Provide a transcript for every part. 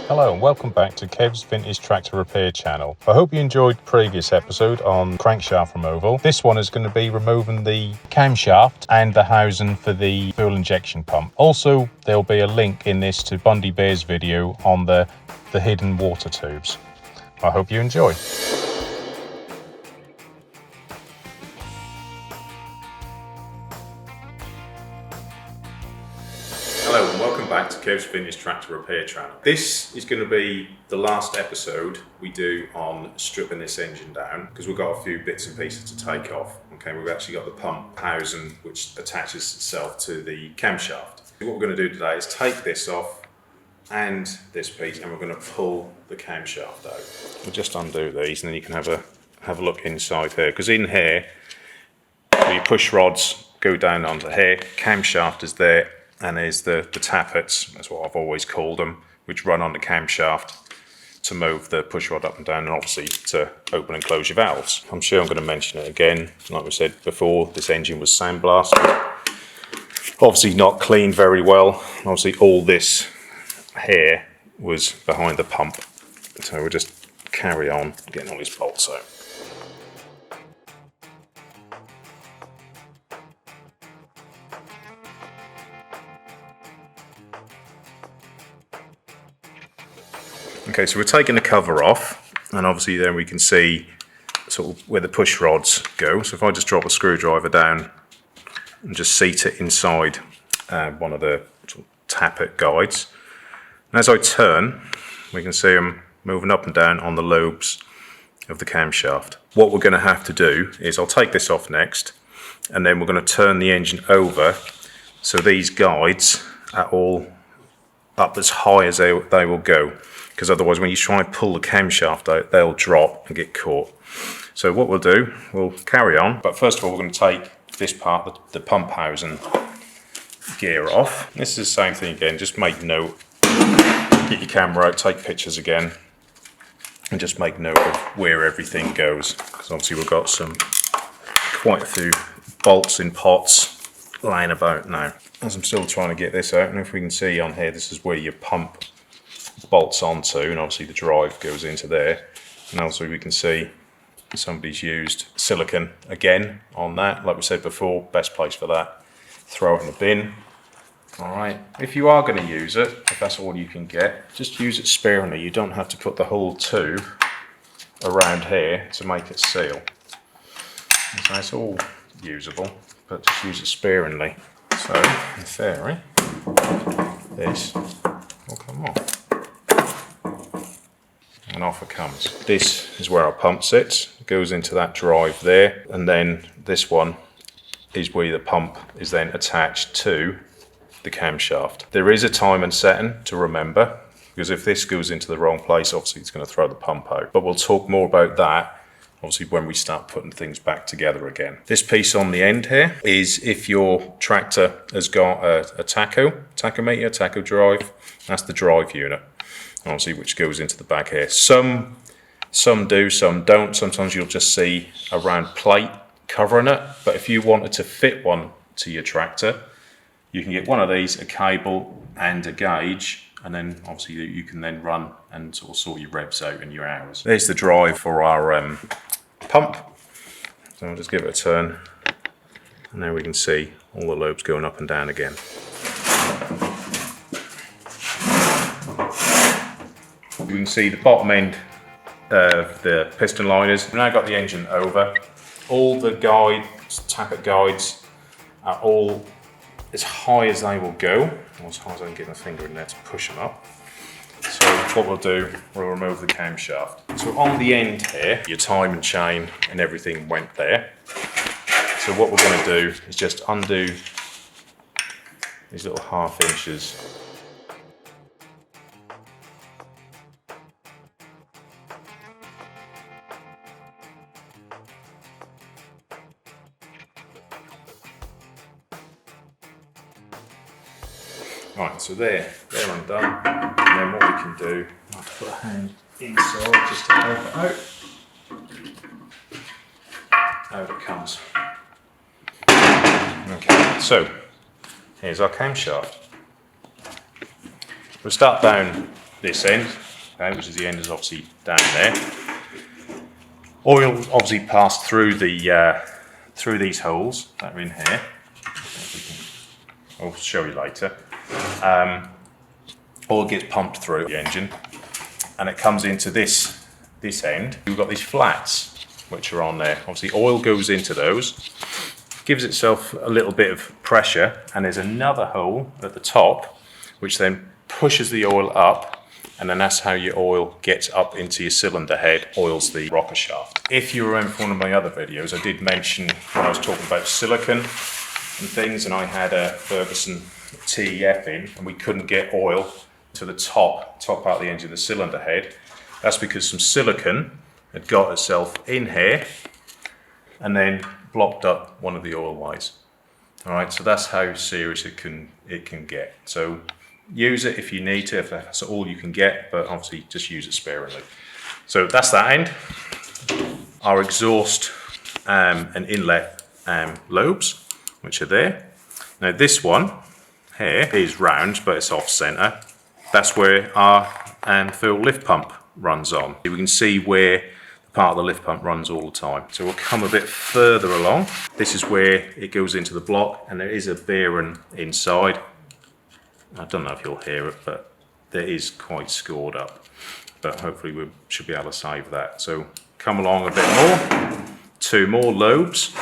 Hello and welcome back to Kev's Vintage Tractor Repair channel. I hope you enjoyed the previous episode on crankshaft removal. This one is going to be removing the camshaft and the housing for the fuel injection pump. Also, there'll be a link in this to Bundy Bear's video on the hidden water tubes. I hope you enjoy. Hello and welcome back to Kev's Vintage Tractor Repair channel. This is going to be the last episode we do on stripping this engine down because we've got a few bits and pieces to take off. Okay, we've actually got the pump housing which attaches itself to the camshaft. What we're going to do today is take this off and this piece and we're going to pull the camshaft out. We'll just undo these and then you can have a look inside here, because in here your push rods go down onto here, camshaft is there, and there's the tappets, that's what I've always called them, which run on the camshaft to move the push rod up and down, and obviously to open and close your valves. I'm sure I'm going to mention it again. Like we said before, this engine was sandblasted. Obviously not cleaned very well. Obviously all this here was behind the pump. So we'll just carry on getting all these bolts out. Okay, so we're taking the cover off, and obviously then we can see sort of where the push rods go. So if I just drop a screwdriver down and just seat it inside one of the sort of tappet guides, and as I turn, we can see them moving up and down on the lobes of the camshaft. What we're going to have to do is, I'll take this off next, and then we're going to turn the engine over so these guides are all up as high as they will go, because otherwise when you try and pull the camshaft out, they'll drop and get caught. So what we'll do, we'll carry on, but first of all we're going to take this part, the pump housing gear off. This is the same thing again, just make note, get your camera out, take pictures again, and just make note of where everything goes, because obviously we've got quite a few bolts in pots lying about now. As I'm still trying to get this out, and if we can see on here, this is where your pump bolts onto, and obviously the drive goes into there, and also we can see somebody's used silicone again on that. Like we said before, best place for that, throw it in the bin. Alright, if you are going to use it, if that's all you can get, just use it sparingly. You don't have to put the whole tube around here to make it seal. So it's all usable, but just use it sparingly. So, in theory, this will come off. And off it comes. This is where our pump sits. It goes into that drive there, and then this one is where the pump is then attached to the camshaft. There is a time and setting to remember, because if this goes into the wrong place, obviously it's going to throw the pump out. But we'll talk more about that obviously when we start putting things back together again. This piece on the end here is if your tractor has got a tachometer drive. That's the drive unit, obviously, which goes into the back here. Some do, some don't. Sometimes you'll just see a round plate covering it, but if you wanted to fit one to your tractor, you can get one of these, a cable and a gauge, and then obviously you can then run and sort your revs out in your hours. There's the drive for our pump. So I'll just give it a turn, and there we can see all the lobes going up and down again. You can see the bottom end of the piston liners. We've now got the engine over. All the guides, tappet guides, are all as high as they will go, or as high as I can get my finger in there to push them up. So what we'll do, we'll remove the camshaft. So on the end here, your timing chain and everything went there. So what we're going to do is just undo these little 1/2 inches. Right, so they're undone, and then what we can do, I'll put a hand inside just to help it out. Out it comes. Okay, so here's our camshaft. We'll start down this end, okay, which is the end is obviously down there. Oil obviously passed through the through these holes that are in here. I'll show you later. Oil gets pumped through the engine, and it comes into this end. We've got these flats which are on there. Obviously, oil goes into those, gives itself a little bit of pressure, and there's another hole at the top which then pushes the oil up, and then that's how your oil gets up into your cylinder head, oils the rocker shaft. If you remember from one of my other videos, I did mention when I was talking about silicon and things, and I had a Ferguson TEF in, and we couldn't get oil to the top part of the engine, the cylinder head. That's because some silicon had got itself in here and then blocked up one of the oil ways. All right, so that's how serious it can get. So use it if you need to, if that's all you can get, but obviously just use it sparingly. So that's that end. Our exhaust and inlet lobes, which are there. Now this one here is round, but it's off center. That's where our fuel lift pump runs on. We can see where the part of the lift pump runs all the time. So we'll come a bit further along. This is where it goes into the block, and there is a bearing inside. I don't know if you'll hear it, but there is quite scored up. But hopefully we should be able to save that. So come along a bit more. 2 more lobes,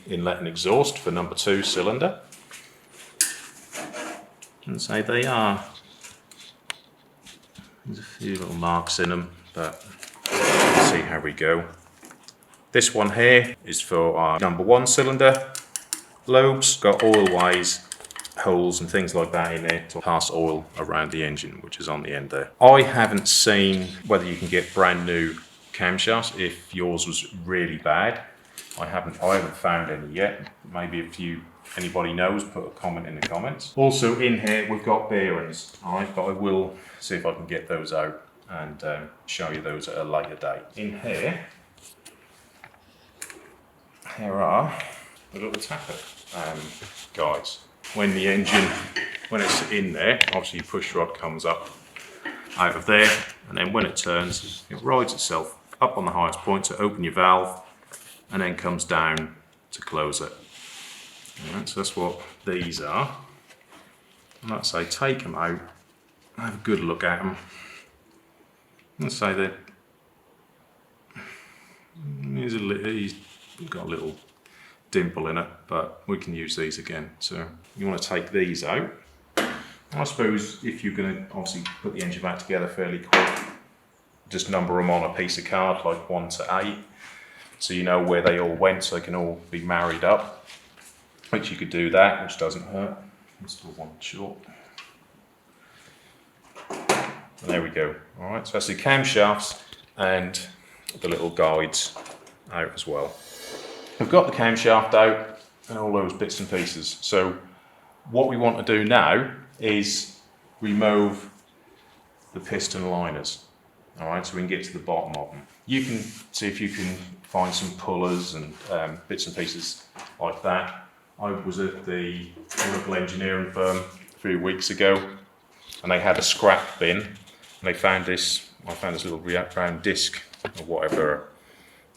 inlet and exhaust for number 2 cylinder. And say they are. There's a few little marks in them, but let's see how we go. This one here is for our number 1 cylinder lobes. Got oil ways, holes and things like that in there to pass oil around the engine, which is on the end there. I haven't seen whether you can get brand new camshafts if yours was really bad. I haven't found any yet. Maybe if anybody knows, put a comment in the comments. Also in here we've got bearings, all right, but I will see if I can get those out and show you those at a later date. In here are the little tappet guides. When the engine, when it's in there, obviously your push rod comes up out of there, and then when it turns, it rides itself up on the highest point to open your valve, and then comes down to close it. Right, so that's what these are. And let's say take them out, have a good look at them. Let's say that he's got a little dimple in it, but we can use these again. So you want to take these out. I suppose if you're going to obviously put the engine back together fairly quick, just number them on a piece of card like 1 to 8, so you know where they all went, so they can all be married up. Which you could do that, which doesn't hurt. There's still one short. And there we go. All right, so that's the camshafts and the little guides out as well. We've got the camshaft out and all those bits and pieces. So what we want to do now is remove the piston liners. All right, so we can get to the bottom of them. You can see if you can find some pullers and bits and pieces like that. I was at the local engineering firm a few weeks ago, and they had a scrap bin, and they found this. I found this little round disc or whatever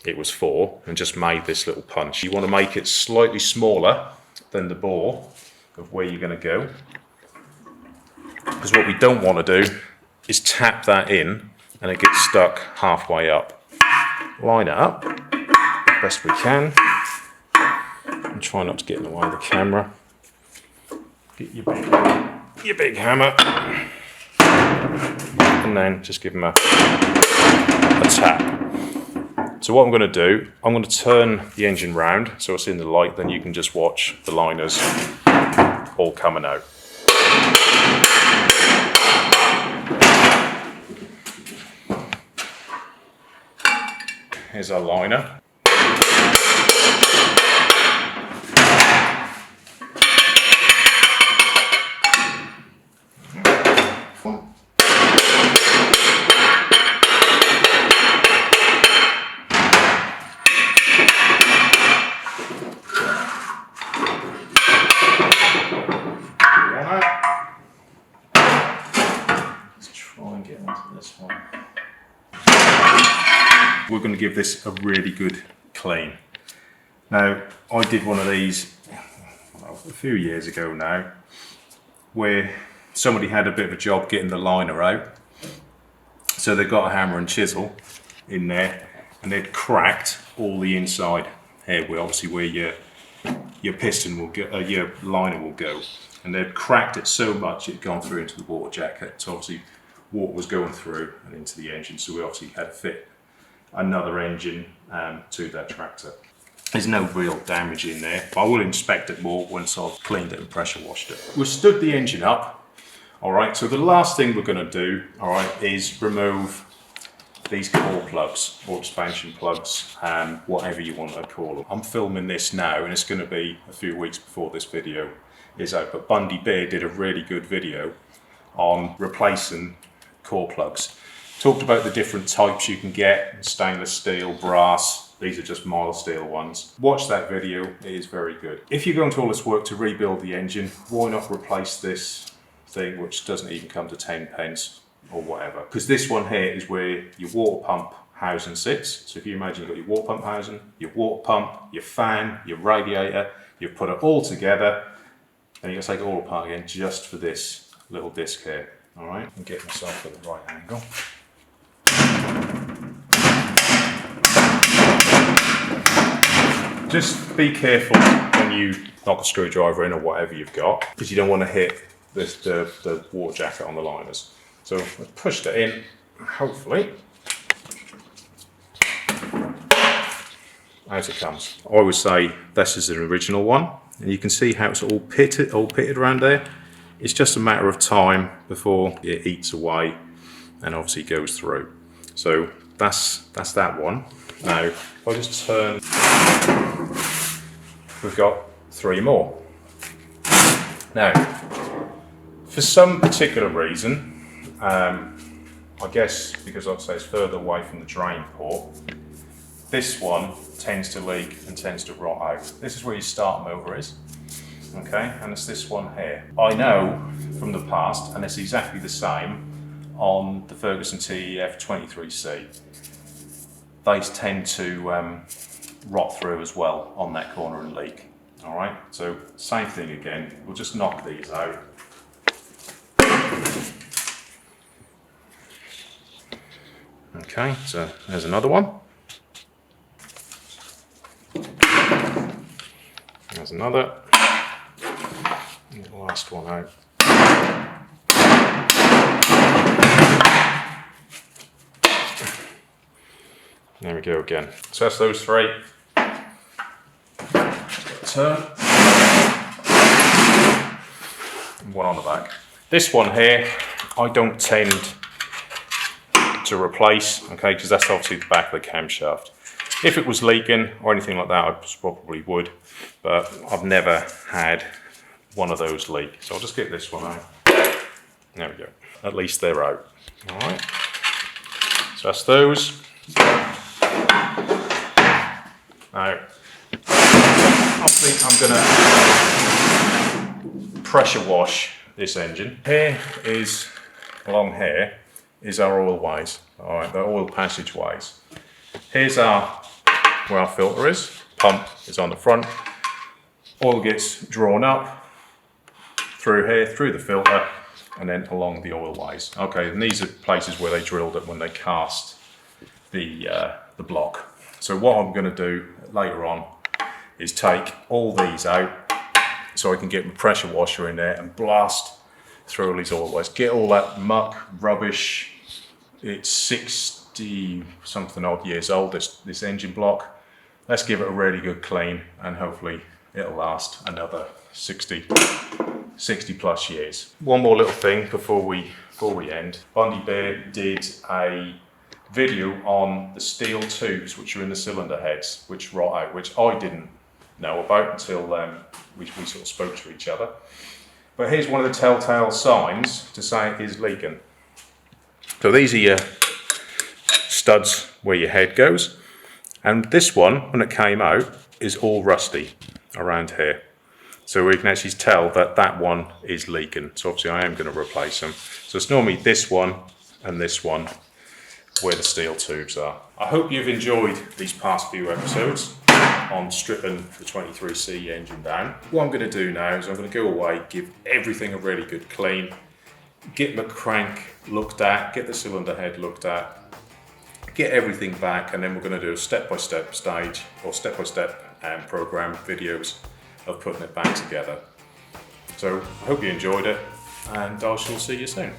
it was for, and just made this little punch. You want to make it slightly smaller than the bore of where you're going to go, because what we don't want to do is tap that in and it gets stuck halfway up. Line it up best we can. And try not to get in the way of the camera. Get your big hammer, and then just give them a tap. So what I'm going to do, I'm going to turn the engine round so it's in the light, then you can just watch the liners all coming out. Here's our liner. Let's try get onto this one. We're going to give this a really good clean. Now, I did one of these a few years ago now, where somebody had a bit of a job getting the liner out. So they got a hammer and chisel in there, and they'd cracked all the inside here, where obviously where your piston will go, your liner will go, and they'd cracked it so much it'd gone through into the water jacket. So obviously water was going through and into the engine, so we obviously had to fit another engine to that tractor. There's no real damage in there, but I will inspect it more once I've cleaned it and pressure washed it. We've stood the engine up. All right, so the last thing we're going to do, all right, is remove these core plugs or expansion plugs, whatever you want to call them. I'm filming this now, and it's going to be a few weeks before this video is out, but Bundy Bear did a really good video on replacing core plugs. Talked about the different types you can get: stainless steel, brass. These are just mild steel ones. Watch that video, it is very good. If you're going to all this work to rebuild the engine, why not replace this thing, which doesn't even come to 10 pence or whatever? Because this one here is where your water pump housing sits. So if you imagine you've got your water pump housing, your water pump, your fan, your radiator, you've put it all together, and you're going to take it all apart again just for this little disc here. All right, and get myself at the right angle. Just be careful when you knock a screwdriver in or whatever you've got, because you don't want to hit the water jacket on the liners. So I've pushed it in, hopefully. Out it comes. I always say this is an original one, and you can see how it's all pitted around there. It's just a matter of time before it eats away and obviously goes through. So that's that one. Now, if I just turn, we've got 3 more. Now, for some particular reason, I guess because I'd say it's further away from the drain port, this one tends to leak and tends to rot out. This is where your start motor is, okay? And it's this one here. I know from the past, and it's exactly the same on the Ferguson FE35 they tend to rot through as well on that corner and leak. All right, so same thing again. We'll just knock these out. Okay, so there's another one. There's another. And the last one out. There we go again. So that's those 3. Turn. And one on the back. This one here, I don't tend to replace, okay, because that's obviously the back of the camshaft. If it was leaking or anything like that, I probably would, but I've never had one of those leak. So I'll just get this one out. There we go. At least they're out. All right. So that's those. Now, I think I'm going to pressure wash this engine. Here is, along here, is our oil ways. All right, the oil passageways. Here's where our filter is. Pump is on the front. Oil gets drawn up through here, through the filter, and then along the oil ways. Okay, and these are places where they drilled it when they cast the block. So what I'm going to do later on is take all these out so I can get my pressure washer in there and blast through all these oil ways. Get all that muck, rubbish. It's 60 something odd years old, this engine block. Let's give it a really good clean, and hopefully it'll last another 60 plus years. One more little thing before we end. Bundy Bear did a video on the steel tubes which are in the cylinder heads which rot out, which I didn't know about until we sort of spoke to each other. But here's one of the telltale signs to say it is leaking. So these are your studs where your head goes, and this one, when it came out, is all rusty around here. So we can actually tell that that one is leaking. So obviously I am going to replace them. So it's normally this one and this one where the steel tubes are. I hope you've enjoyed these past few episodes on stripping the 23C engine down. What I'm going to do now is I'm going to go away, give everything a really good clean, get my crank looked at, get the cylinder head looked at, get everything back, and then we're going to do a step-by-step stage or step-by-step program videos of putting it back together. So I hope you enjoyed it, and I shall see you soon.